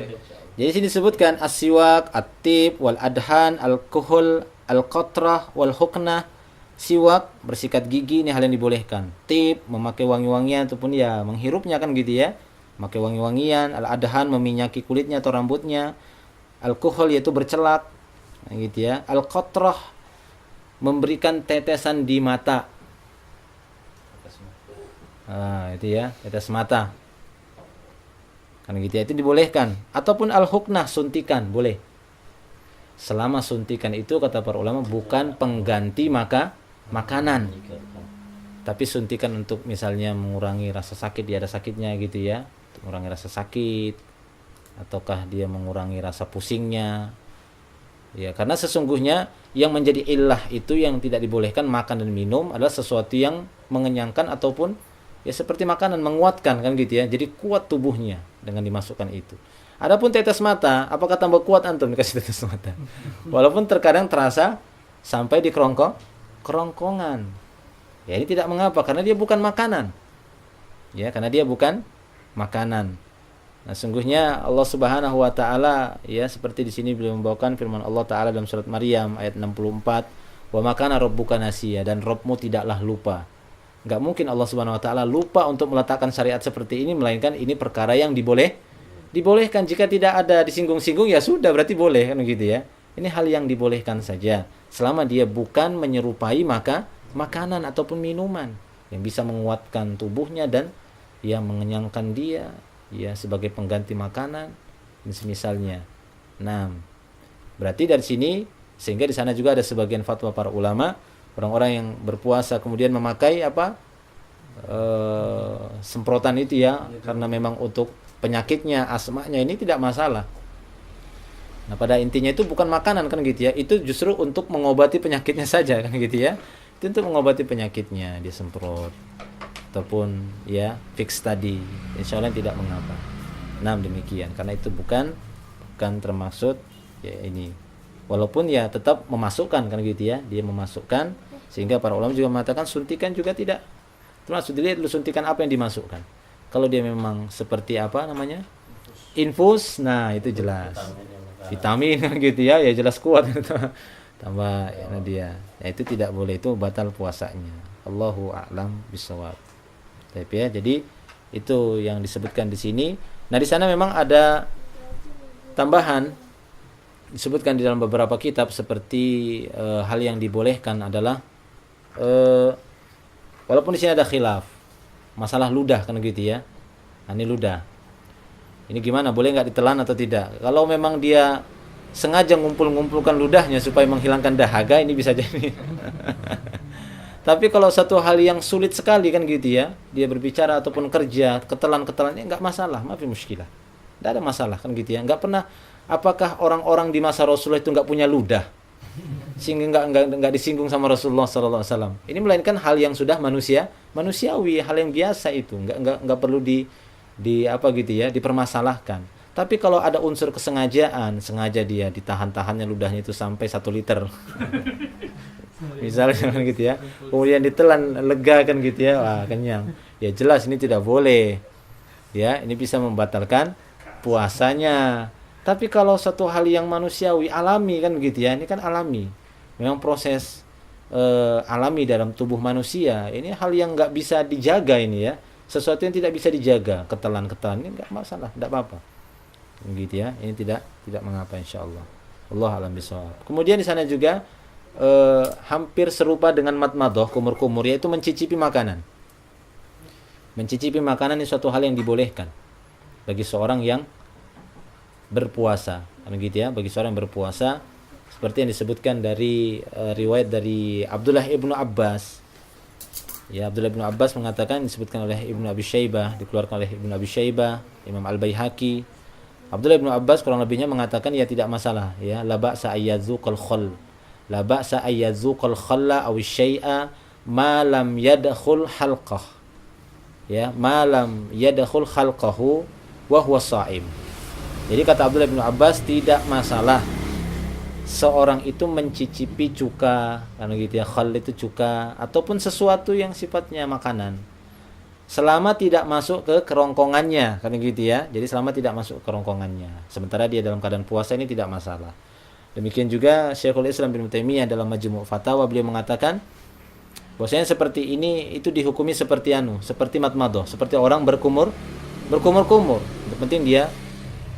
Jadi sini disebutkan as-siwak, at-tib, wal adhan, al-kuhul, al-qatrah, wal huknah, Siwak, bersikat gigi, ini hal yang dibolehkan. Tip, memakai wangi-wangian ataupun ya menghirupnya kan gitu ya. Memakai wangi-wangian, al-adhan, meminyaki kulitnya atau rambutnya. Alkohol yaitu bercelak, gitu ya. Al-qatrah, memberikan tetesan di mata. Itu ya, tetes mata. Kan gitu ya, itu dibolehkan. Ataupun al-huknah, suntikan, boleh. Selama suntikan itu kata para ulama bukan pengganti makanan. Tapi suntikan untuk misalnya mengurangi rasa sakit, dia ada sakitnya gitu ya. Mengurangi rasa sakit ataukah dia mengurangi rasa pusingnya. Ya, karena sesungguhnya yang menjadi illah itu yang tidak dibolehkan makan dan minum adalah sesuatu yang mengenyangkan ataupun ya seperti makanan menguatkan kan gitu ya. Jadi kuat tubuhnya dengan dimasukkan itu. Adapun tetes mata, apakah tambah kuat antum dikasih tetes mata? Walaupun terkadang terasa sampai di kerongkongan. Ya ini tidak mengapa karena dia bukan makanan. Ya, karena dia bukan makanan. Nah, sungguhnya Allah Subhanahu wa taala ya seperti di sini beliau membawakan firman Allah taala dalam surat Maryam ayat 64, "Wa makana rabbuka nasiya," dan Rabbmu tidaklah lupa. Enggak mungkin Allah Subhanahu wa taala lupa untuk meletakkan syariat seperti ini, melainkan ini perkara yang dibolehkan. Jika tidak ada disinggung-singgung ya sudah berarti boleh kan gitu ya. Ini hal yang dibolehkan saja selama dia bukan menyerupai makanan ataupun minuman yang bisa menguatkan tubuhnya dan yang mengenyangkan dia ya sebagai pengganti makanan misalnya. Nah, berarti dari sini sehingga di sana juga ada sebagian fatwa para ulama orang-orang yang berpuasa kemudian memakai semprotan itu ya karena memang untuk penyakitnya, asmanya ini tidak masalah. Nah, pada intinya itu bukan makanan kan gitu ya. Itu justru untuk mengobati penyakitnya saja kan gitu ya. Itu untuk mengobati penyakitnya dia semprot ataupun ya fix tadi. Insya Allah tidak mengapa. Nah, demikian karena itu bukan termaksud ya ini. Walaupun ya tetap memasukkan kan gitu ya. Dia memasukkan sehingga para ulama juga mengatakan suntikan juga tidak. Termasuk dilihat dulu suntikan apa yang dimasukkan. Kalau dia memang seperti apa namanya? Infus, nah itu jelas. Vitamin kan gitu ya, ya jelas kuat tambah ya dia. Ya itu tidak boleh, itu batal puasanya. Allahu a'lam bishawab. Tapi ya, jadi itu yang disebutkan di sini. Nah, di sana memang ada tambahan disebutkan di dalam beberapa kitab seperti hal yang dibolehkan adalah walaupun di sini ada khilaf masalah ludah kan gitu ya. Nah, ini ludah. Ini gimana? Boleh nggak ditelan atau tidak? Kalau memang dia sengaja ngumpul-ngumpulkan ludahnya supaya menghilangkan dahaga, ini bisa jadi. Tapi kalau satu hal yang sulit sekali kan gitu ya, dia berbicara ataupun kerja, ketelan-ketelannya nggak masalah, maafin muskilah. Nggak ada masalah kan gitu ya. Nggak pernah. Apakah orang-orang di masa Rasulullah itu nggak punya ludah? Sehingga nggak disinggung sama Rasulullah SAW. Ini melainkan hal yang sudah manusiawi, hal yang biasa itu, nggak perlu di apa gitu ya, dipermasalahkan. Tapi kalau ada unsur kesengajaan, sengaja dia ditahan-tahannya ludahnya itu sampai 1 liter. Misalnya kan gitu ya. Kemudian ditelan lega kan gitu ya, wah kenyang. Ya jelas ini tidak boleh. Ya, ini bisa membatalkan puasanya. Tapi kalau satu hal yang manusiawi, alami kan gitu ya, ini kan alami. Memang proses alami dalam tubuh manusia. Ini hal yang nggak bisa dijaga ini ya. Sesuatu yang tidak bisa dijaga, ketelan-ketelan ini nggak masalah, tidak apa-apa. Gitu ya, ini tidak mengapa insyaallah. Allah alam bisawab. Kemudian di sana juga hampir serupa dengan madmadah, kumur-kumur, yaitu mencicipi makanan. Mencicipi makanan ini suatu hal yang dibolehkan bagi seorang yang berpuasa. Kan gitu ya, bagi seorang yang berpuasa seperti yang disebutkan dari riwayat dari Abdullah ibnu Abbas. Ya, Abdullah bin Abbas mengatakan, disebutkan oleh Ibnu Abi Syaibah, dikeluarkan oleh Ibnu Abi Syaibah, Imam Al-Baihaqi. Abdullah bin Abbas kurang lebihnya mengatakan ya tidak masalah ya, la ba'sa ayyadzuqal khall. La ba'sa ayyadzuqal khalla aw syai'a ma lam yadkhul halqah. Ya, ma lam yadkhul khalqahu wa huwa sha'im. Jadi kata Abdullah bin Abbas tidak masalah seorang itu mencicipi cuka, kan gitu ya, khal itu cuka ataupun sesuatu yang sifatnya makanan, selama tidak masuk ke kerongkongannya, kan gitu ya. Jadi selama tidak masuk ke kerongkongannya, sementara dia dalam keadaan puasa, ini tidak masalah. Demikian juga Syekhul Islam bin Taimiyah dalam Majmu' Fatawa beliau mengatakan Bahwasanya seperti ini itu dihukumi seperti seperti matmadoh, seperti orang berkumur-kumur. Yang penting dia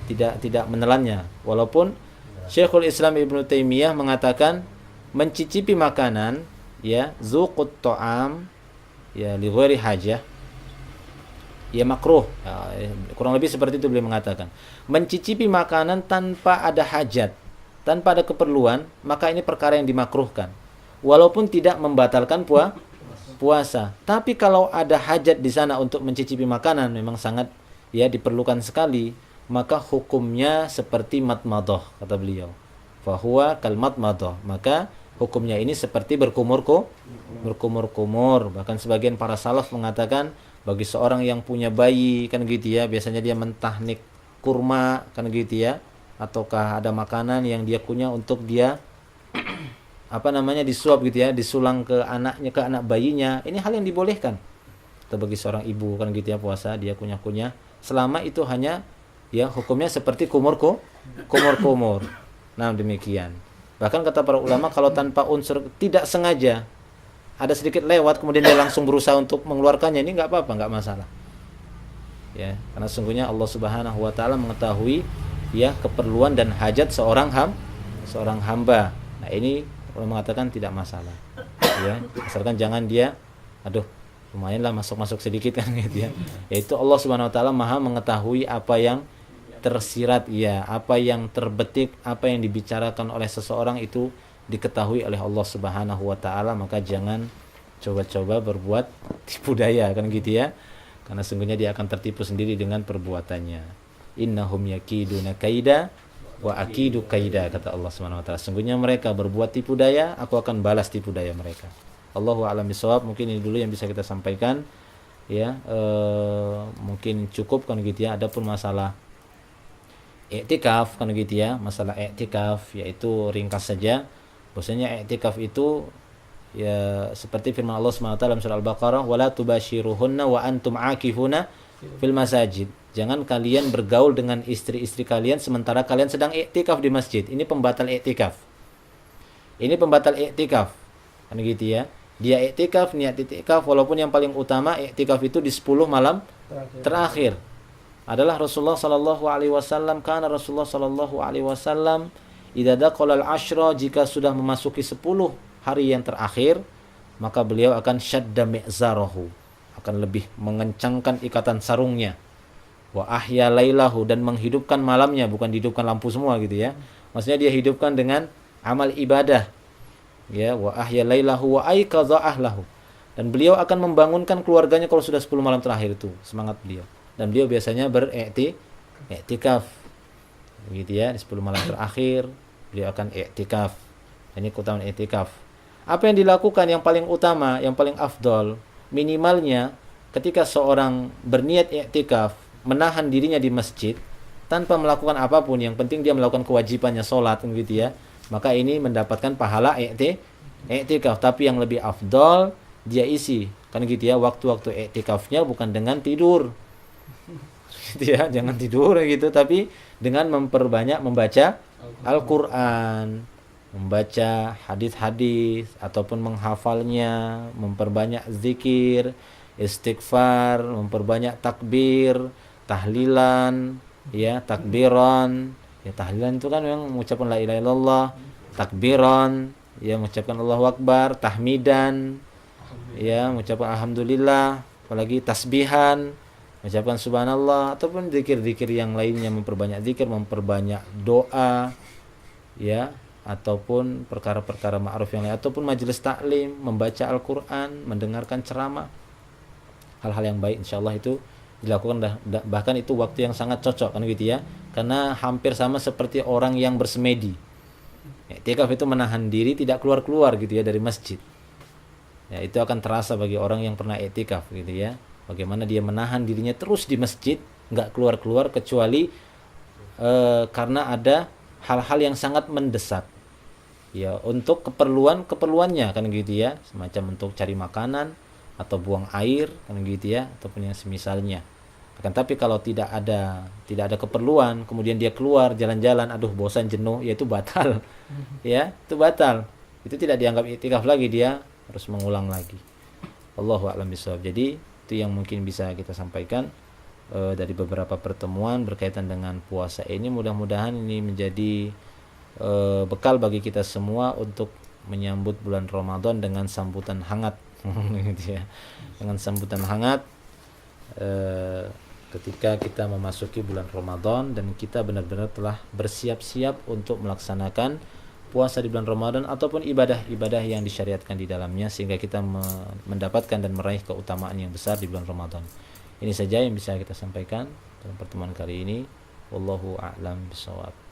tidak menelannya. Walaupun Syekhul Islam Ibnu Taimiyah mengatakan mencicipi makanan, ya, zuqut ta'am, ya, li ghairi hajah, ya makruh. Ya, kurang lebih seperti itu beliau mengatakan. Mencicipi makanan tanpa ada hajat, tanpa ada keperluan, maka ini perkara yang dimakruhkan. Walaupun tidak membatalkan puasa. Tapi kalau ada hajat di sana untuk mencicipi makanan, memang sangat, ya, diperlukan sekali, maka hukumnya seperti matmadoh, kata beliau. Fahuwa kal matmadoh, maka hukumnya ini seperti berkumur-kumur. Bahkan sebagian para salaf mengatakan bagi seorang yang punya bayi, kan gitu ya, biasanya dia mentahnik kurma, kan gitu ya, ataukah ada makanan yang dia kunyah untuk dia disuap gitu ya, disulang ke anaknya, ke anak bayinya. Ini hal yang dibolehkan. Atau bagi seorang ibu, kan gitu ya, puasa dia kunyah-kunyah, selama itu hanya, ya, hukumnya seperti kumur. Nah, demikian. Bahkan kata para ulama, kalau tanpa unsur, tidak sengaja ada sedikit lewat kemudian dia langsung berusaha untuk mengeluarkannya, ini enggak apa-apa, enggak masalah. Ya, karena sungguhnya Allah Subhanahu wa taala mengetahui, ya, keperluan dan hajat seorang hamba. Nah, ini ulama mengatakan tidak masalah. Ya, asalkan jangan dia lumayanlah masuk sedikit, kan gitu ya. Yaitu Allah Subhanahu wa taala Maha mengetahui apa yang tersirat, ya, apa yang terbetik, apa yang dibicarakan oleh seseorang itu diketahui oleh Allah Subhanahu wa taala, maka jangan coba-coba berbuat tipu daya, kan gitu ya. Karena sungguhnya dia akan tertipu sendiri dengan perbuatannya. Innahum yakiduna kaida wa akidu kaida, kata Allah Subhanahu wa taala. Sungguhnya mereka berbuat tipu daya, aku akan balas tipu daya mereka. Allahu a'lam bishawab. Mungkin ini dulu yang bisa kita sampaikan, ya. Mungkin cukup, kan gitu ya. Adapun masalah i'tikaf, kan gitu ya, masalah i'tikaf, yaitu ringkas saja. Bahwasanya i'tikaf itu, ya, seperti firman Allah SWT dalam surah Al-Baqarah, wala tubashiruhunna wa antum akifuna fil masajid. Jangan kalian bergaul dengan istri-istri kalian sementara kalian sedang i'tikaf di masjid. Ini pembatal i'tikaf. Kan gitu ya. Dia i'tikaf, niat i'tikaf, walaupun yang paling utama i'tikaf itu di 10 malam terakhir. Adalah Rasulullah sallallahu alaihi wasallam, karena Rasulullah sallallahu alaihi wasallam idza daqala al-ashra, jika sudah memasuki 10 hari yang terakhir, maka beliau akan syadda mi'zarahu, akan lebih mengencangkan ikatan sarungnya, wa ahya lailahu, dan menghidupkan malamnya, bukan dihidupkan lampu semua gitu ya. Maksudnya dia hidupkan dengan amal ibadah, ya, wa ahya lailahu wa ayqadha ahlahu, dan beliau akan membangunkan keluarganya kalau sudah 10 malam terakhir itu, semangat beliau. Dan beliau biasanya beriktikaf, gitu ya, di 10 malam terakhir beliau akan iktikaf. Ini keutamaan iktikaf. Apa yang dilakukan yang paling utama, yang paling afdol, minimalnya ketika seorang berniat iktikaf, menahan dirinya di masjid tanpa melakukan apapun, yang penting dia melakukan kewajibannya, sholat, gitu ya, maka ini mendapatkan pahala iktikaf. Tapi yang lebih afdol dia isi, kan gitu ya, waktu-waktu iktikafnya bukan dengan tidur, gitu ya, jangan tidur gitu, tapi dengan memperbanyak membaca Al-Quran, membaca hadis-hadis ataupun menghafalnya, memperbanyak zikir, istighfar, memperbanyak takbir, tahlilan, ya, takbiran. Ya, tahlilan itu kan memang mengucapkan la ilaha illallah, takbiran, ya, mengucapkan Allahu Akbar, tahmidan, ya, mengucapkan alhamdulillah, apalagi tasbihan, mengucapkan subhanallah, ataupun zikir-zikir yang lainnya, memperbanyak zikir, memperbanyak doa, ya, ataupun perkara-perkara ma'ruf yang lain, ataupun majelis taklim, membaca Al-Quran, mendengarkan ceramah, hal-hal yang baik, insyaallah itu dilakukan. Bahkan itu waktu yang sangat cocok, kan gitu ya, karena hampir sama seperti orang yang bersemedi. I'tikaf itu menahan diri, tidak keluar-keluar gitu ya dari masjid. Ya, itu akan terasa bagi orang yang pernah i'tikaf, gitu ya, bagaimana dia menahan dirinya terus di masjid, nggak keluar-keluar kecuali karena ada hal-hal yang sangat mendesak, ya, untuk keperluannya, kan gitu ya, semacam untuk cari makanan atau buang air, kan gitu ya, ataupun yang semisalnya. Akan tapi kalau tidak ada keperluan, kemudian dia keluar jalan-jalan, aduh bosan, jenuh, ya itu batal. Ya, itu batal. Itu tidak dianggap i'tikaf lagi, dia harus mengulang lagi. Allahu a'lam bishawab. Jadi itu yang mungkin bisa kita sampaikan dari beberapa pertemuan berkaitan dengan puasa ini. Mudah-mudahan ini menjadi bekal bagi kita semua untuk menyambut bulan Ramadan dengan sambutan hangat gitu ya. Dengan sambutan hangat ketika kita memasuki bulan Ramadan dan kita benar-benar telah bersiap-siap untuk melaksanakan puasa di bulan Ramadan ataupun ibadah-ibadah yang disyariatkan di dalamnya, sehingga kita mendapatkan dan meraih keutamaan yang besar di bulan Ramadan. Ini saja yang bisa kita sampaikan dalam pertemuan kali ini. Wallahu a'lam bishawab.